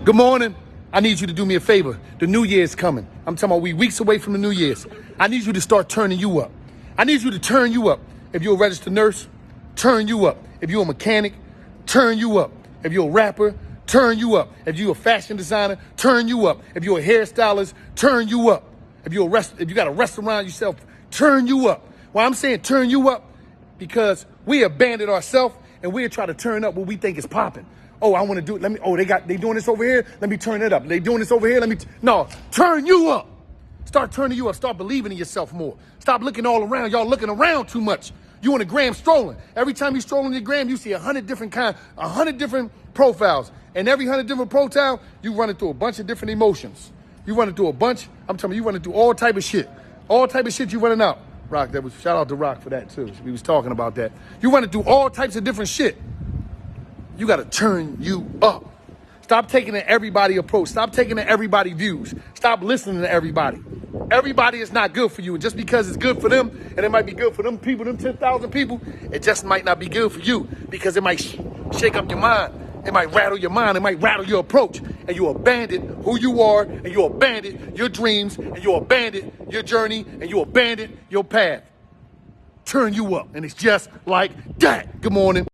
Good morning. I need you to do me a favor. The New Year's coming. I'm talking about we weeks away from the New Year's. I need you to start turning you up. I need you to turn you up. If you're a registered nurse, turn you up. If you're a mechanic, turn you up. If you're a rapper, turn you up. If you're a fashion designer, turn you up. If you're a hairstylist, turn you up. If you got a restaurant yourself, turn you up. Well, I'm saying turn you up because we abandoned ourselves and we're trying to turn up what we think is popping. Oh, I want to do it. They doing this over here. Let me turn it up. They doing this over here. No, turn you up. Start turning you up. Start believing in yourself more. Stop looking all around. Y'all looking around too much. You on the gram strolling. Every time you stroll on the gram, you see 100 different profiles. And every 100 different profile, you running through a bunch of different emotions. You running through I'm telling you running through all type of shit. All type of shit you running out. Rock, shout out to Rock for that too. We was talking about that. You running through all types of different shit. You got to turn you up. Stop taking an everybody approach. Stop taking an everybody views. Stop listening to everybody. Everybody is not good for you. And just because it's good for them, and it might be good for them people, them 10,000 people, it just might not be good for you because it might shake up your mind. It might rattle your mind. It might rattle your approach. And you abandon who you are, and you abandon your dreams, and you abandon your journey, and you abandon your path. Turn you up. And it's just like that. Good morning.